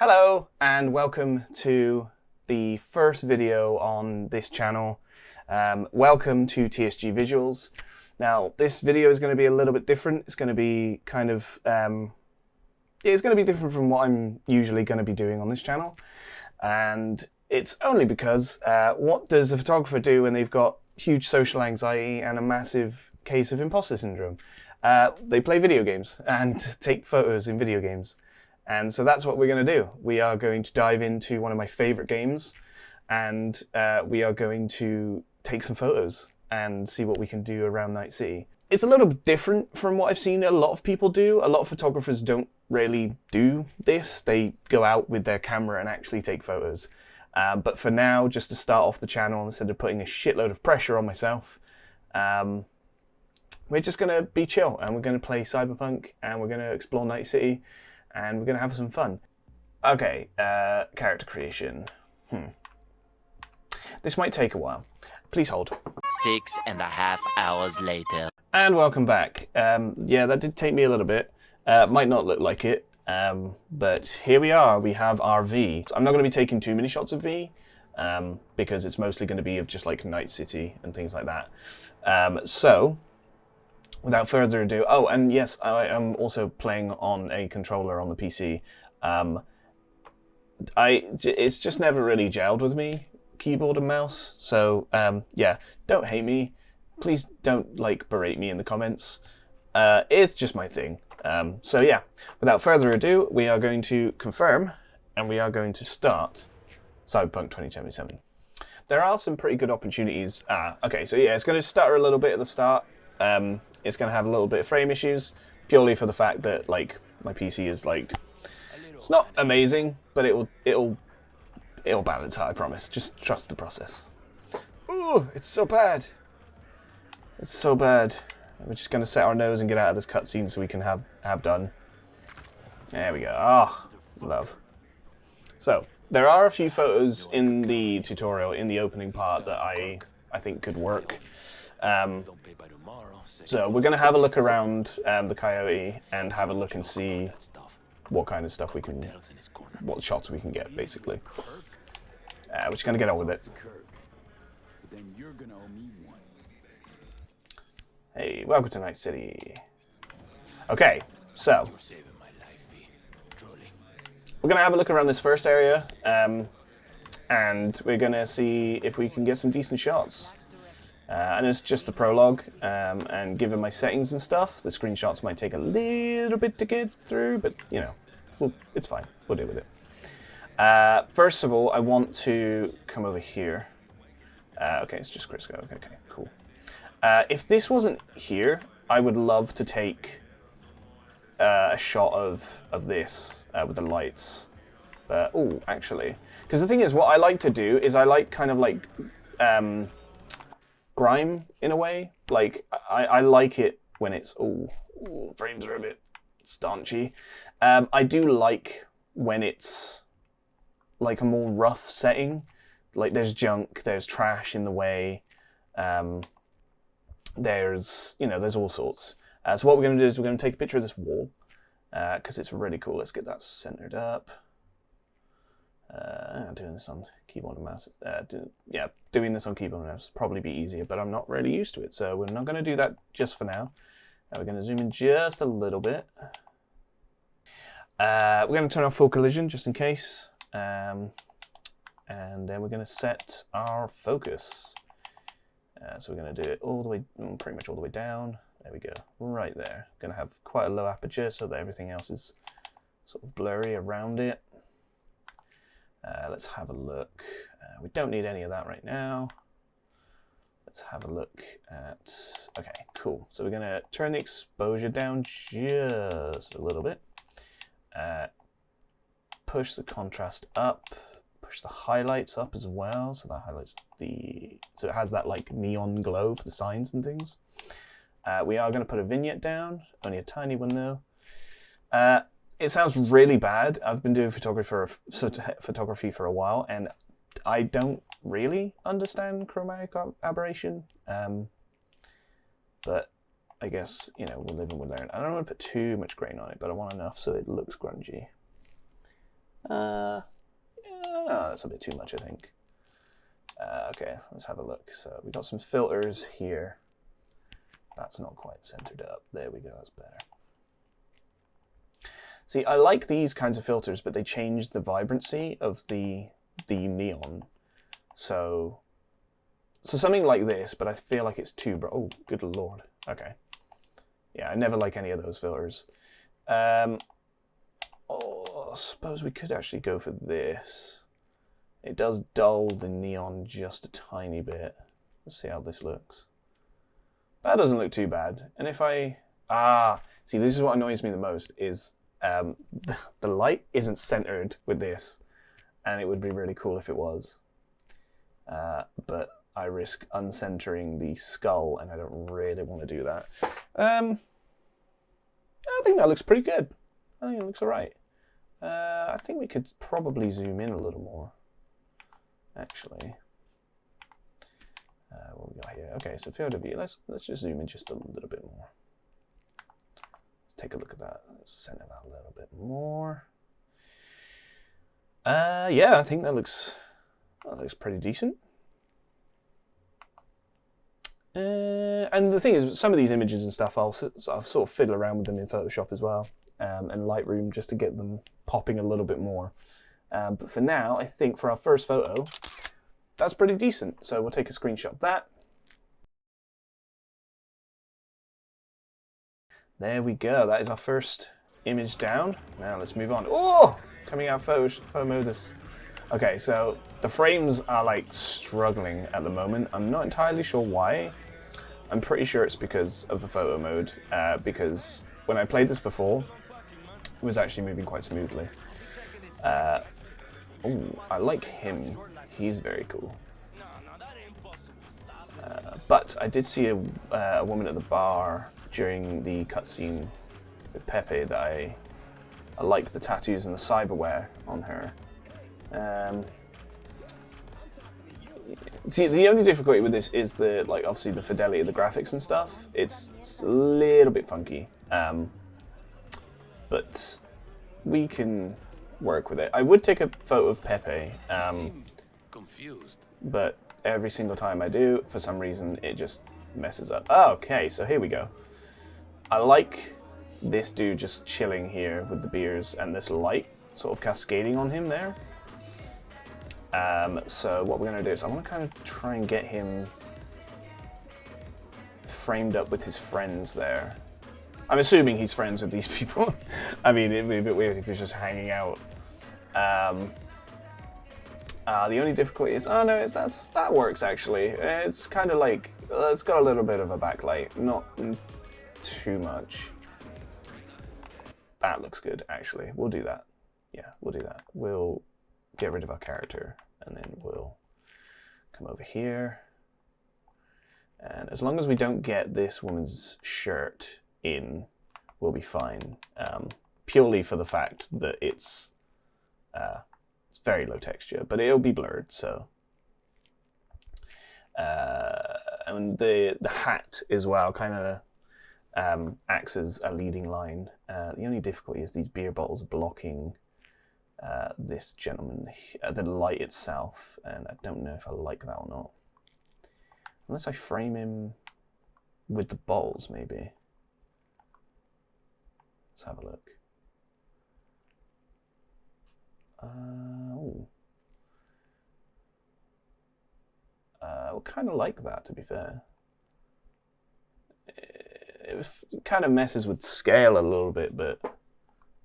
Hello and welcome to the first video on this channel. Welcome to TSG Visuals. Now this video is going to be a little bit different. It's going to be kind of, it's going to be different from what I'm usually going to be doing on this channel. And it's only because what does a photographer do when they've got huge social anxiety and a massive case of imposter syndrome? They play video games and take photos in video games. And so that's what we're going to do. We are going to dive into one of my favorite games and we are going to take some photos and see what we can do around Night City. It's a little bit different from what I've seen a lot of people do. A lot of photographers don't really do this. They go out with their camera and actually take photos. But for now, just to start off the channel, instead of putting a shitload of pressure on myself, we're just going to be chill and we're going to play Cyberpunk and we're going to explore Night City. And we're going to have some fun. Okay, character creation. This might take a while. Please hold. 6.5 hours later. And welcome back. Yeah, that did take me a little bit. Might not look like it, but here we are. We have our V. I'm not going to be taking too many shots of V, because it's mostly going to be of just like Night City and things like that. So, without further ado, oh, and yes, I am also playing on a controller on the PC. It's just never really gelled with me, keyboard and mouse. So, yeah, don't hate me. Please don't, like, berate me in the comments. It's just my thing. So, yeah, without further ado, we are going to confirm, and we are going to start Cyberpunk 2077. There are some pretty good opportunities. Okay, so yeah, it's going to stutter a little bit at the start. It's going to have a little bit of frame issues, purely for the fact that, like, my PC is, like, it's not amazing, but it'll balance out, I promise. Just trust the process. Ooh, it's so bad. It's so bad. We're just going to set our nose and get out of this cutscene so we can have done. There we go. Ah, love. So, there are a few photos in the tutorial, in the opening part, that I think could work. So we're going to have a look around the Coyote and have a look and see what kind of stuff we can, what shots we can get, basically. We're just going to get on with it. Hey, welcome to Night City. Okay, so we're going to have a look around this first area, and we're going to see if we can get some decent shots. And it's just the prologue, and given my settings and stuff, the screenshots might take a little bit to get through, but, you know, it's fine. We'll deal with it. First of all, I want to come over here. Okay, it's just Crisco. Okay, cool. If this wasn't here, I would love to take a shot of this with the lights. Oh, actually. Because the thing is, what I like to do is I like kind of like... grime in a way. Like I like it when it's frames are a bit staunchy. I do like when it's like a more rough setting. Like there's junk, there's trash in the way. There's all sorts. So what we're going to do is we're going to take a picture of this wall because it's really cool. Let's get that centered up. Doing this on keyboard and mouse. Doing this on keyboard and mouse would probably be easier, but I'm not really used to it, so we're not going to do that just for now. We're going to zoom in just a little bit. We're going to turn off full collision just in case, and then we're going to set our focus. So we're going to do it all the way, pretty much all the way down. There we go, right there. Going to have quite a low aperture so that everything else is sort of blurry around it. Let's have a look. We don't need any of that right now. Let's have a look at... Okay, cool. So we're going to turn the exposure down just a little bit. Push the contrast up. Push the highlights up as well. So that highlights the... So it has that like neon glow for the signs and things. We are going to put a vignette down. Only a tiny one though. It sounds really bad. I've been doing photography for a while, and I don't really understand chromatic aberration. But I guess, we'll live and we'll learn. I don't want to put too much grain on it, but I want enough so it looks grungy. Yeah, that's a bit too much, I think. Okay, let's have a look. So we got some filters here. That's not quite centered up. There we go, that's better. See, I like these kinds of filters, but they change the vibrancy of the neon. So something like this, but I feel like it's too bright. Oh, good lord. Okay. Yeah, I never like any of those filters. I suppose we could actually go for this. It does dull the neon just a tiny bit. Let's see how this looks. That doesn't look too bad. And if I... see, this is what annoys me the most, is the light isn't centered with this. And it would be really cool if it was. But I risk uncentering the skull, and I don't really want to do that. I think that looks pretty good. I think it looks alright. I think we could probably zoom in a little more, actually. What we got here? Okay, so field of view. Let's just zoom in just a little bit more. Let's take a look at that. Let's center that a little bit more. Yeah, I think that looks pretty decent. And the thing is, some of these images and stuff, I'll sort of fiddle around with them in Photoshop as well, and Lightroom, just to get them popping a little bit more. But for now, I think for our first photo, that's pretty decent. So we'll take a screenshot of that. There we go. That is our first image down. Now let's move on. Oh, coming out photo mode. This. Okay, so the frames are like struggling at the moment. I'm not entirely sure why. I'm pretty sure it's because of the photo mode, because when I played this before, it was actually moving quite smoothly. Oh, I like him. He's very cool. But I did see a woman at the bar during the cutscene with Pepe that I like the tattoos and the cyberware on her. See, the only difficulty with this is obviously the fidelity of the graphics and stuff. It's a little bit funky, but we can work with it. I would take a photo of Pepe, but every single time I do, for some reason, it just messes up. Oh, okay, so here we go. I like this dude just chilling here with the beers and this light sort of cascading on him there. So what we're going to do is I want to kind of try and get him framed up with his friends there. I'm assuming he's friends with these people. I mean, it'd be a bit weird if he's just hanging out. The only difficulty is, oh no, that works actually. It's kind of like, it's got a little bit of a backlight, not too much. That looks good, actually. We'll do that. Yeah, we'll do that. We'll get rid of our character, and then we'll come over here. And as long as we don't get this woman's shirt in, we'll be fine. Purely for the fact that it's very low texture, but it'll be blurred, so. And the hat as well kind of acts as a leading line. The only difficulty is these beer bottles blocking this gentleman, the light itself, and I don't know if I like that or not. Unless I frame him with the bottles, maybe. Let's have a look. I kind of like that, to be fair. It kind of messes with scale a little bit, but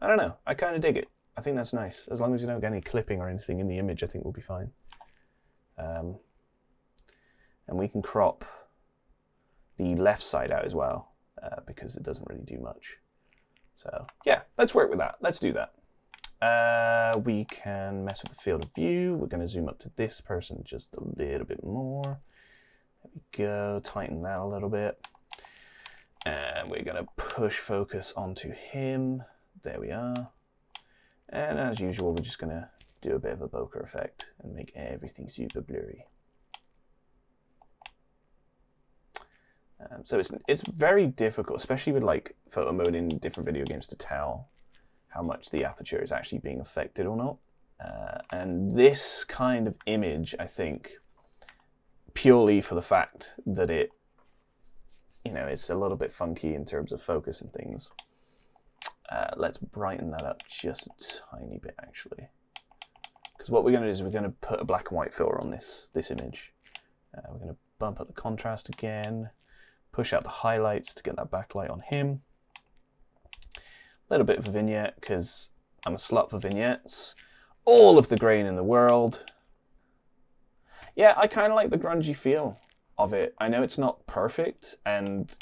I don't know. I kind of dig it. I think that's nice. As long as you don't get any clipping or anything in the image, I think we'll be fine. And we can crop the left side out as well, because it doesn't really do much. So yeah, let's work with that. Let's do that. We can mess with the field of view. We're going to zoom up to this person just a little bit more. There we go. Tighten that a little bit. And we're going to push focus onto him. There we are. And as usual, we're just going to do a bit of a bokeh effect and make everything super blurry. So it's very difficult, especially with like photo mode in different video games, to tell how much the aperture is actually being affected or not. And this kind of image, I think, purely for the fact that it, it's a little bit funky in terms of focus and things. Let's brighten that up just a tiny bit, actually. Because what we're going to do is we're going to put a black and white filter on this image. We're going to bump up the contrast again, push out the highlights to get that backlight on him. A little bit of a vignette, because I'm a slut for vignettes. All of the grain in the world. Yeah, I kind of like the grungy feel of it. I know it's not perfect, and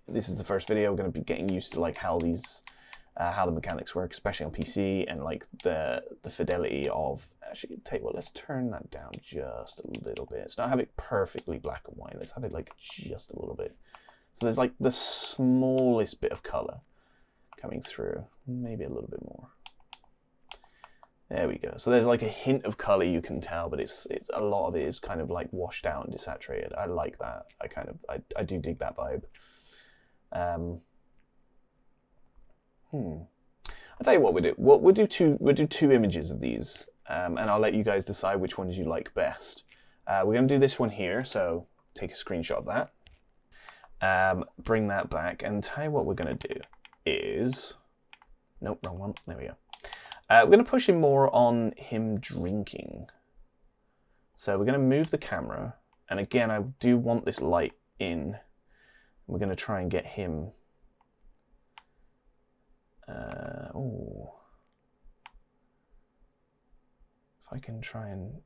this is the first video. We're going to be getting used to like how the mechanics work, especially on PC, and like the fidelity of. Actually, tell you what, let's turn that down just a little bit. Let's not have it perfectly black and white. Let's have it like just a little bit. So there's like the smallest bit of color coming through, maybe a little bit more. There we go. So there's like a hint of color you can tell, but it's a lot of it is kind of like washed out and desaturated. I like that. I do dig that vibe. I'll tell you what we do. We'll do two images of these, and I'll let you guys decide which ones you like best. We're going to do this one here, so take a screenshot of that. Bring that back, and tell you what we're going to do is... Nope, wrong one. There we go. We're going to push him more on him drinking. So we're going to move the camera. And again, I do want this light in. We're going to try and get him... If I can try and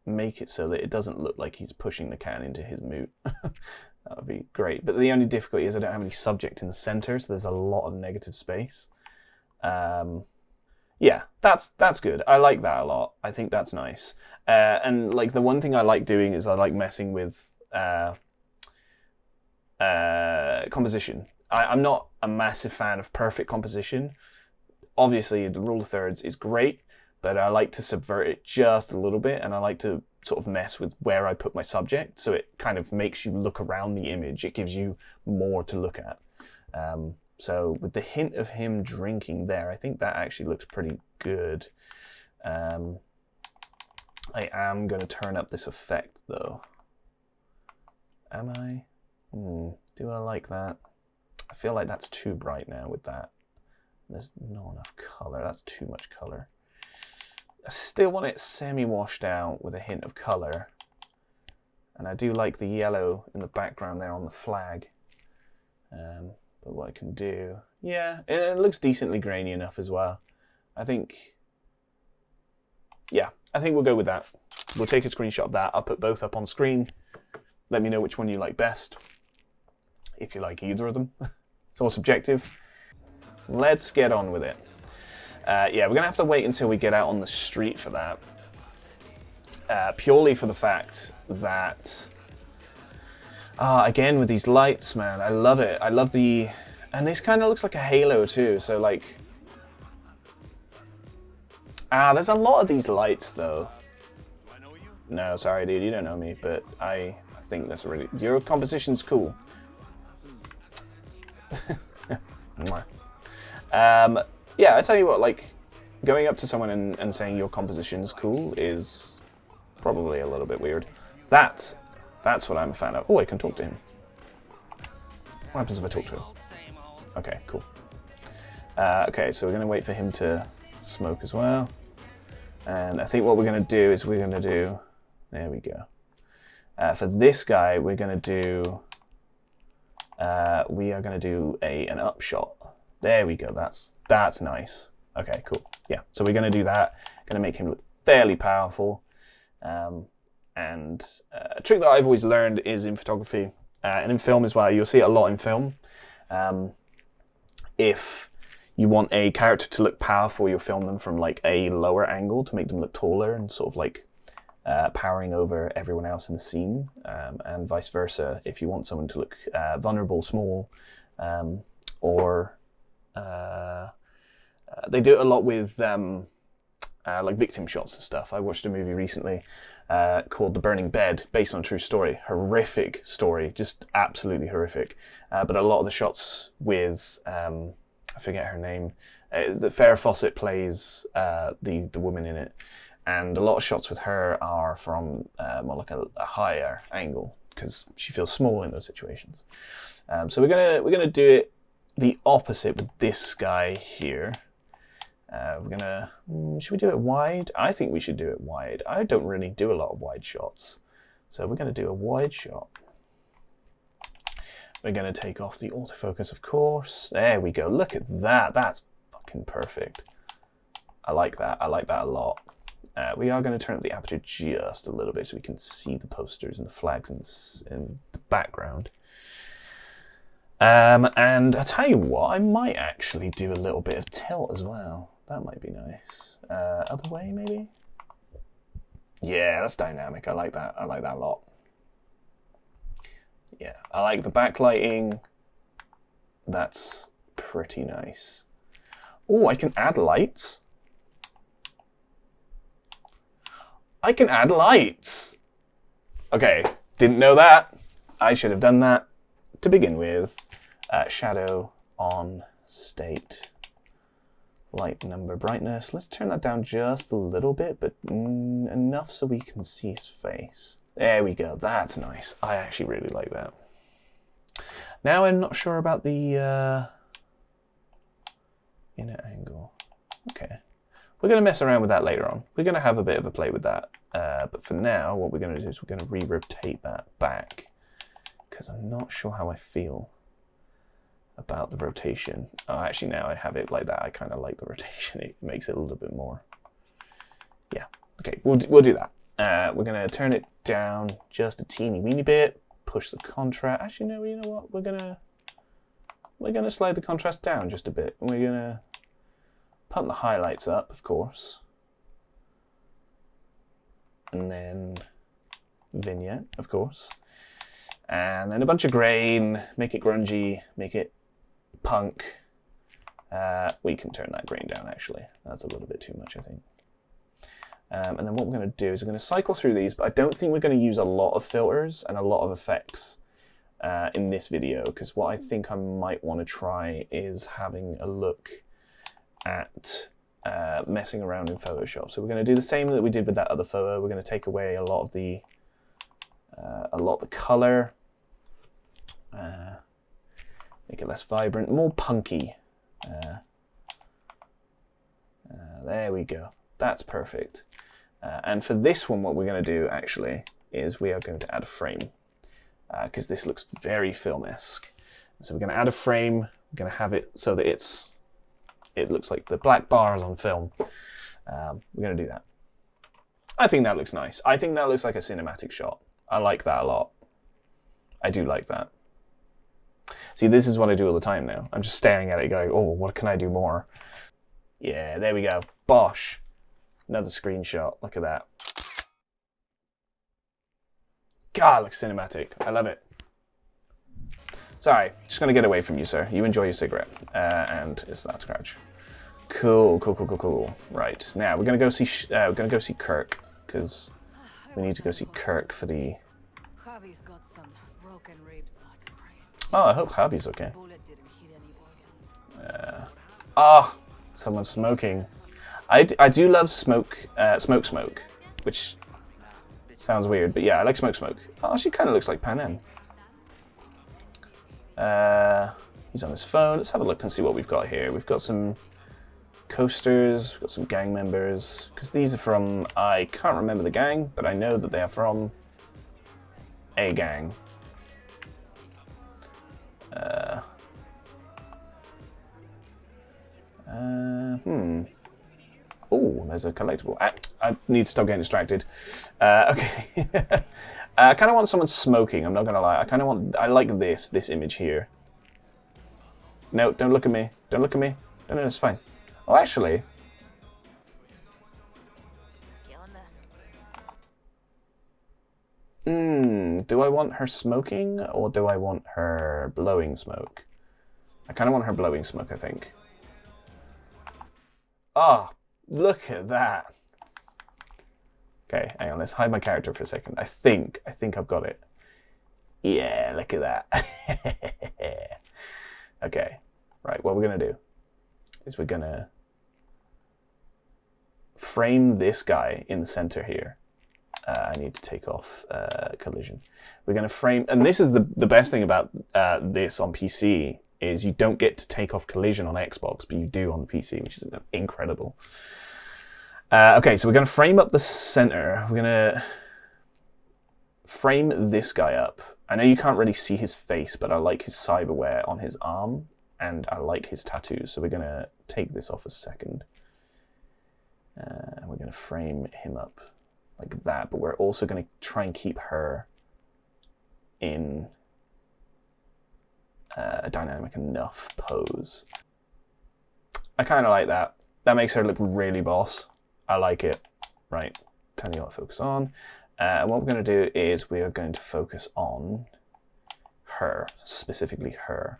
make it so that it doesn't look like he's pushing the can into his moot. That would be great. But the only difficulty is I don't have any subject in the center, so there's a lot of negative space. Yeah, that's good. I like that a lot. I think that's nice. And like the one thing I like doing is I like messing with composition. I'm not a massive fan of perfect composition. Obviously, the rule of thirds is great, but I like to subvert it just a little bit, and I like to sort of mess with where I put my subject, so it kind of makes you look around the image. It gives you more to look at. So with the hint of him drinking there, I think that actually looks pretty good. I am going to turn up this effect, though. Am I? Do I like that? I feel like that's too bright now with that. There's not enough color. That's too much color. I still want it semi-washed out with a hint of color. And I do like the yellow in the background there on the flag. But what I can do... Yeah, it looks decently grainy enough as well. I think... Yeah, I think we'll go with that. We'll take a screenshot of that. I'll put both up on screen. Let me know which one you like best. If you like either of them. It's all subjective. Let's get on with it. Yeah, we're going to have to wait until we get out on the street for that. Purely for the fact that... again, with these lights, man, I love it. I love the... And this kind of looks like a halo too, so like... there's a lot of these lights, though. No, sorry, dude, you don't know me, but I think that's really... Your composition's cool. Yeah, I tell you what, like, going up to someone and saying your composition's cool is probably a little bit weird. That's what I'm a fan of. Oh, I can talk to him. What happens if I talk to him? Okay, cool. Okay, so we're going to wait for him to smoke as well. And I think what we're going to do is we're going to do... There we go. For this guy, we're going to do... we are going to do an upshot. There we go. That's nice. Okay, cool. Yeah, so we're going to do that. Going to make him look fairly powerful. And a trick that I've always learned is in photography and in film as well. You'll see it a lot in film. If you want a character to look powerful, you'll film them from like a lower angle to make them look taller and sort of like powering over everyone else in the scene, and vice versa. If you want someone to look vulnerable, small, or they do it a lot with like victim shots and stuff. I watched a movie recently called The Burning Bed, based on a true story. Horrific story, just absolutely horrific. But a lot of the shots with, I forget her name, the Farrah Fawcett plays the woman in it, and a lot of shots with her are from more like a higher angle because she feels small in those situations. So we're gonna do it the opposite with this guy here. Should we do it wide? I think we should do it wide. I don't really do a lot of wide shots, so we're gonna do a wide shot. We're going to take off the autofocus, of course. There we go. Look at that. That's fucking perfect. I like that. I like that a lot. We are going to turn up the aperture just a little bit so we can see the posters and the flags in the background. And I'll tell you what, I might actually do a little bit of tilt as well. That might be nice. Other way, maybe? Yeah, that's dynamic. I like that. I like that a lot. Yeah, I like the backlighting. That's pretty nice. Oh, I can add lights. I can add lights. Okay, didn't know that. I should have done that to begin with. Shadow on state. Light number brightness. Let's turn that down just a little bit, but enough so we can see his face. There we go. That's nice. I actually really like that. Now I'm not sure about the inner angle. Okay. We're going to mess around with that later on. We're going to have a bit of a play with that. But for now, what we're going to do is we're going to re-rotate that back because I'm not sure how I feel about the rotation. Oh, actually, now I have it like that. I kind of like the rotation. It makes it a little bit more. Yeah. Okay, we'll do that. We're going to turn it down just a teeny weeny bit, push the contrast. Actually, no, you know what? We're gonna slide the contrast down just a bit. We're going to pump the highlights up, of course. And then vignette, of course. And then a bunch of grain, make it grungy, make it punk. We can turn that grain down, actually. That's a little bit too much, I think. And then what we're going to do is we're going to cycle through these, but I don't think we're going to use a lot of filters and a lot of effects in this video, because what I think I might want to try is having a look at messing around in Photoshop. So we're going to do the same that we did with that other photo. We're going to take away a lot of the color, make it less vibrant, more punky. There we go. That's perfect. And for this one, what we're going to do actually is we are going to add a frame because this looks very film-esque. So we're going to add a frame. We're going to have it so that it looks like the black bars on film. We're going to do that. I think that looks nice. I think that looks like a cinematic shot. I like that a lot. I do like that. See, this is what I do all the time now. I'm just staring at it going, oh, what can I do more? Yeah, there we go. Bosh. Another screenshot. Look at that. God, it looks cinematic. I love it. Sorry, just going to get away from you, sir. You enjoy your cigarette. And it's that scratch. Cool, cool, cool, cool, cool. Right, now we're going to go see Kirk, because we need to go see Kirk for the... Javi's got some broken ribs, but Oh, I hope Javi's okay. Someone's smoking. I do love smoke, which sounds weird, but yeah, I like smoke. Oh, she kind of looks like Panem. He's on his phone. Let's have a look and see what we've got here. We've got some coasters, we've got some gang members, because these are from, I can't remember the gang, but I know that they are from a gang. Oh, there's a collectible. I need to stop getting distracted. Okay. I kind of want someone smoking, I'm not going to lie. I like this image here. No, don't look at me. Don't look at me. No, it's fine. Oh, actually. Do I want her smoking or do I want her blowing smoke? I kind of want her blowing smoke, I think. Ah, look at that. Okay, hang on, let's hide my character for a second. I think I've got it. Yeah, look at that. Okay, right, what we're gonna do is we're gonna frame this guy in the center here. I need to take off collision. We're gonna frame, and this is the best thing about this on PC, is you don't get to take off collision on Xbox, but you do on the PC, which is incredible. Okay, so we're gonna frame up the center. We're gonna frame this guy up. I know you can't really see his face, but I like his cyberware on his arm, and I like his tattoos, so we're going to take this off a second. We're going to frame him up like that, but we're also going to try and keep her in a dynamic enough pose. I kind of like that. That makes her look really boss. I like it. Right, tell you what to focus on. And what we're going to do is we are going to focus on her, specifically her.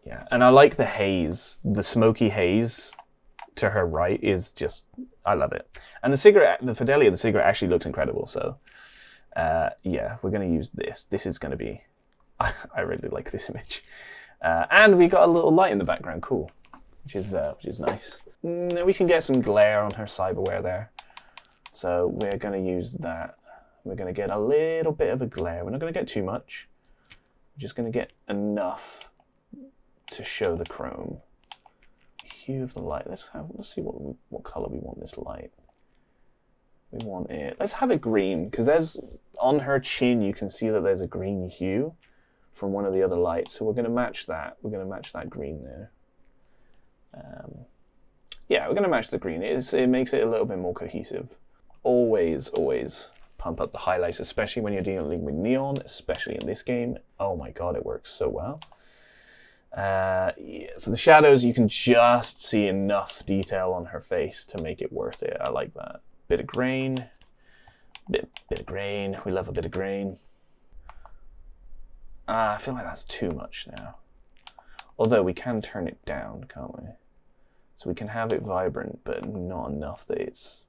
Yeah, and I like the haze, the smoky haze to her right is just, I love it. And the cigarette, the fidelity of the cigarette actually looks incredible. So yeah, we're going to use this. This is going to be, I really like this image. And we got a little light in the background, cool, which is nice. We can get some glare on her cyberware there. So we're going to use that. We're going to get a little bit of a glare. We're not going to get too much. We're just going to get enough to show the chrome. Hue of the light. Let's see what color we want this light. We want it. Let's have it green, because there's on her chin you can see that there's a green hue from one of the other lights. So we're going to match that. We're going to match that green there. Yeah, we're going to match the green. It makes it a little bit more cohesive. Always pump up the highlights, especially when you're dealing with neon, especially in this game. Oh my god, it works so well. Yeah, so the shadows, you can just see enough detail on her face to make it worth it. I like that. Bit of grain. Bit of grain. We love a bit of grain. I feel like that's too much now. Although we can turn it down, can't we? So we can have it vibrant, but not enough that it's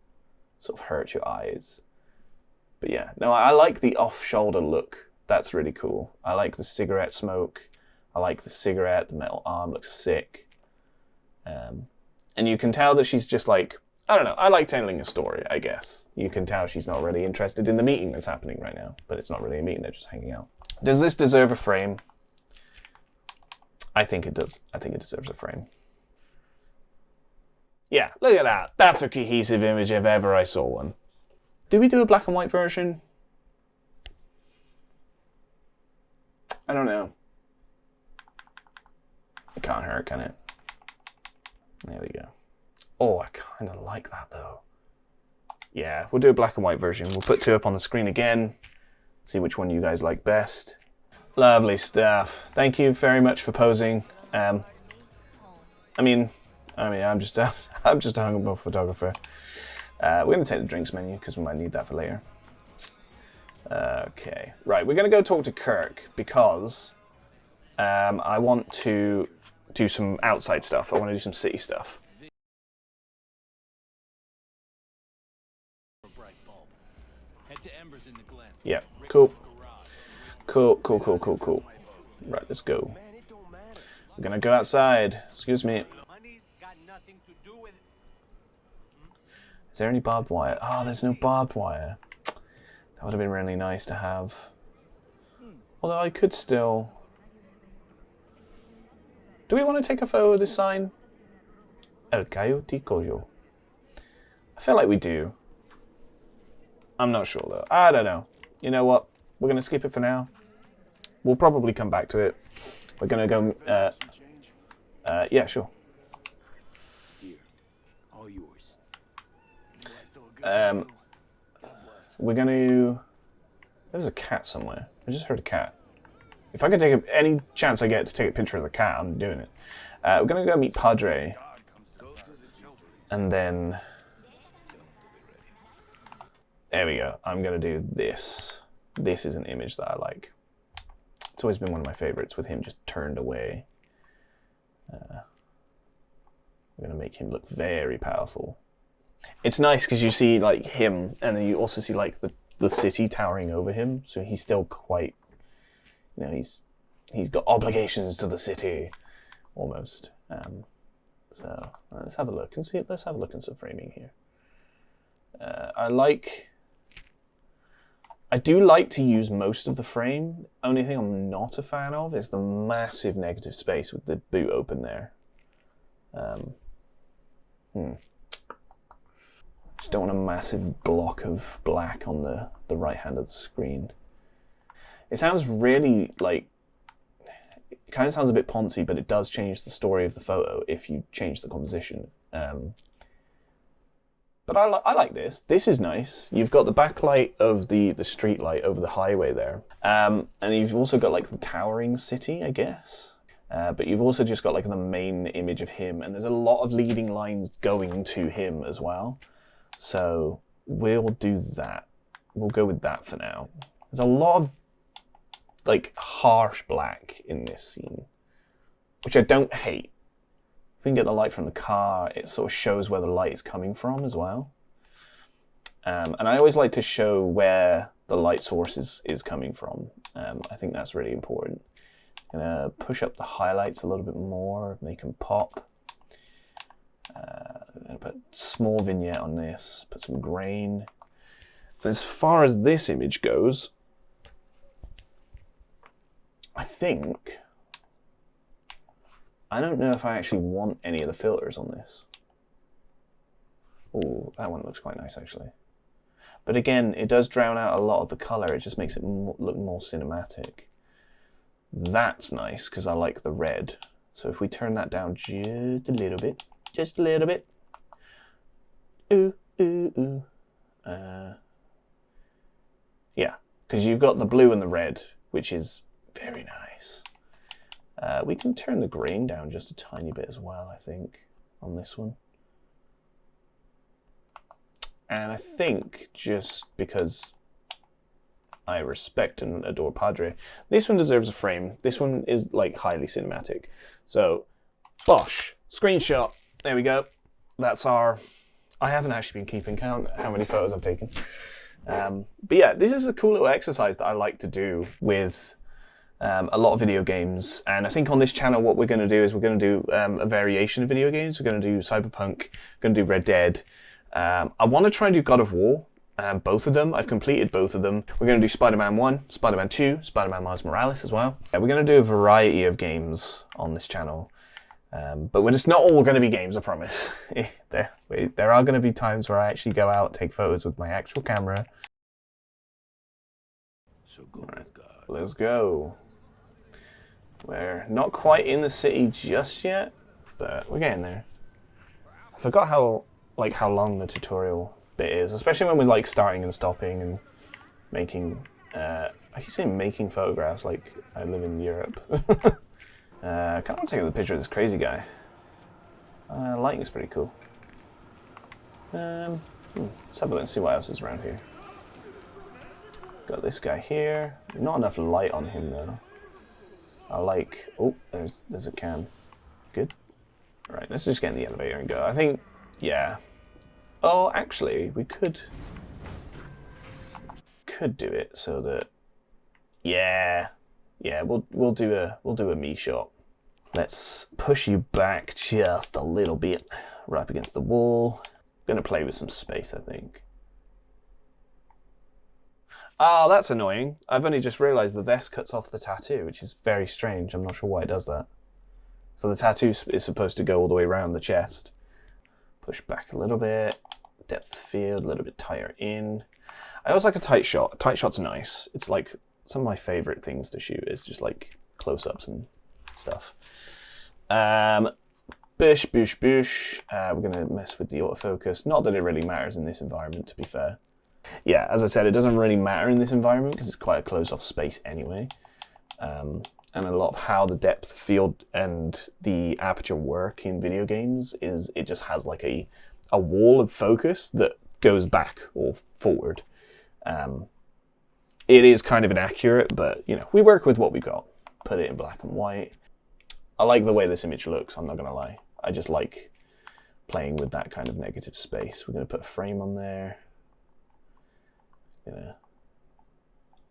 sort of hurt your eyes. But yeah, no, I like the off-shoulder look. That's really cool. I like the cigarette smoke. I like the cigarette. The metal arm looks sick. And you can tell that she's just like, I don't know, I like telling a story, I guess. You can tell she's not really interested in the meeting that's happening right now. But it's not really a meeting, they're just hanging out. Does this deserve a frame? I think it does. I think it deserves a frame. Yeah, look at that. That's a cohesive image if ever I saw one. Did we do a black and white version? I don't know. It can't hurt, can it? There we go. Oh, I kind of like that though. Yeah, we'll do a black and white version. We'll put two up on the screen again. See which one you guys like best. Lovely stuff. Thank you very much for posing. I mean, I'm just a hungover photographer. We're going to take the drinks menu because we might need that for later. Okay, right, we're going to go talk to Kirk because I want to do some outside stuff. I want to do some city stuff. Yeah, cool. Cool. Right, let's go. We're going to go outside. Excuse me. Is there any barbed wire? Oh, there's no barbed wire. That would have been really nice to have. Although I could still... Do we want to take a photo of this sign? El Coyote Koyo. I feel like we do. I'm not sure though. I don't know. You know what? We're going to skip it for now. We'll probably come back to it. We're going to go... yeah, sure. We're going to... There's a cat somewhere. I just heard a cat. If I could take any chance I get to take a picture of the cat, I'm doing it. We're going to go meet Padre. And then... There we go. I'm going to do this. This is an image that I like. It's always been one of my favorites, with him just turned away. We're going to make him look very powerful. It's nice because you see like him, and then you also see like the city towering over him. So he's still quite, you know, he's got obligations to the city, almost. So let's have a look and see. Let's have a look at some framing here. I do like to use most of the frame. Only thing I'm not a fan of is the massive negative space with the boot open there. Just don't want a massive block of black on the right hand of the screen. It sounds really like, it kind of sounds a bit poncy, but it does change the story of the photo if you change the composition. But I like this. This is nice. You've got the backlight of the street light over the highway there. And you've also got like the towering city, I guess. But you've also just got like the main image of him, and there's a lot of leading lines going to him as well. So we'll do that. We'll go with that for now. There's a lot of like harsh black in this scene, which I don't hate. If we can get the light from the car, it sort of shows where the light is coming from as well. And I always like to show where the light source is coming from. I think that's really important. I'm gonna push up the highlights a little bit more, make them pop. I'm gonna put small vignette on this, put some grain. And as far as this image goes, I don't know if I actually want any of the filters on this. Oh, that one looks quite nice actually. But again, it does drown out a lot of the color. It just makes it look more cinematic. That's nice because I like the red. So if we turn that down just a little bit, Ooh, ooh, ooh. Yeah, because you've got the blue and the red, which is very nice. We can turn the grain down just a tiny bit as well, I think, on this one. And I think just because I respect and adore Padre, this one deserves a frame. This one is like highly cinematic. So, bosh, screenshot. There we go. That's our... I haven't actually been keeping count how many photos I've taken. But yeah, this is a cool little exercise that I like to do with a lot of video games. And I think on this channel, what we're going to do is we're going to do a variation of video games. We're going to do Cyberpunk, going to do Red Dead. I want to try and do God of War, both of them. I've completed both of them. We're going to do Spider-Man 1, Spider-Man 2, Spider-Man Miles Morales as well. We're going to do a variety of games on this channel. But it's not all going to be games, I promise. There are going to be times where I actually go out, take photos with my actual camera. So go with God. Let's go. We're not quite in the city just yet, but we're getting there. I forgot how long the tutorial bit is, especially when we're like starting and stopping and making. I keep saying making photographs like I live in Europe. I kind of want to take a picture of this crazy guy. Lighting's pretty cool. Let's have a look and see what else is around here. Got this guy here. Not enough light on him though. I like... Oh, there's a can. Good. Alright, let's just get in the elevator and go. I think... Yeah. Oh, actually, we could do it so that... Yeah. Yeah, we'll do a me shot. Let's push you back just a little bit, right up against the wall. I'm gonna play with some space, I think. Oh, that's annoying. I've only just realised the vest cuts off the tattoo, which is very strange. I'm not sure why it does that. So the tattoo is supposed to go all the way around the chest. Push back a little bit. Depth of field, a little bit tighter in. I always like a tight shot. A tight shot's nice. It's like some of my favourite things to shoot is just like close-ups and stuff. Bush. We're going to mess with the autofocus. Not that it really matters in this environment, to be fair. Yeah, as I said, it doesn't really matter in this environment because it's quite a closed-off space anyway. And a lot of how the depth of field and the aperture work in video games is it just has like a wall of focus that goes back or forward. It is kind of inaccurate, but you know, we work with what we've got. Put it in black and white. I like the way this image looks, I'm not going to lie. I just like playing with that kind of negative space. We're going to put a frame on there.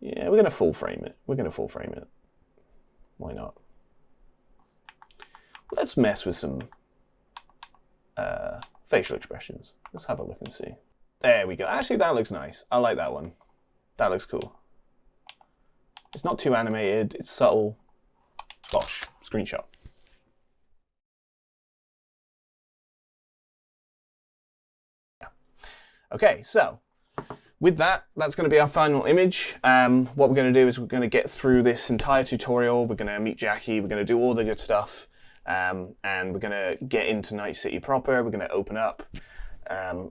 Yeah, we're going to full frame it. Why not? Let's mess with some facial expressions. Let's have a look and see. There we go. Actually, that looks nice. I like that one. That looks cool. It's not too animated. It's subtle. Bosh. Screenshot. Yeah. Okay, so with that, that's going to be our final image. What we're going to do is we're going to get through this entire tutorial. We're going to meet Jackie. We're going to do all the good stuff. And we're going to get into Night City proper. We're going to open up. And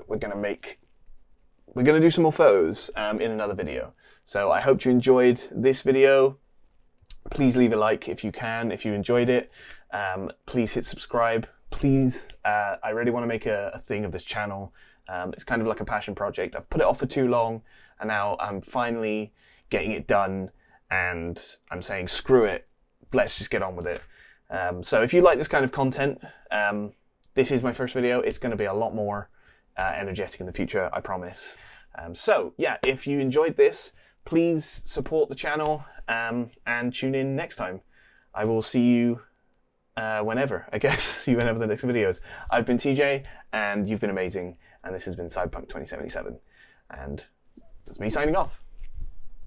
we're going to do some more photos in another video. So I hope you enjoyed this video. Please leave a like if you can, if you enjoyed it. Please hit subscribe. Please, I really want to make a thing of this channel. It's kind of like a passion project. I've put it off for too long, and now I'm finally getting it done, and I'm saying, screw it, let's just get on with it. So if you like this kind of content, this is my first video. It's going to be a lot more energetic in the future, I promise. So yeah, if you enjoyed this, please support the channel and tune in next time. I will see you whenever, I guess. See you whenever the next video is. I've been TJ, and you've been amazing, and this has been Cyberpunk 2077. And that's me signing off.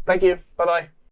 Thank you. Bye-bye.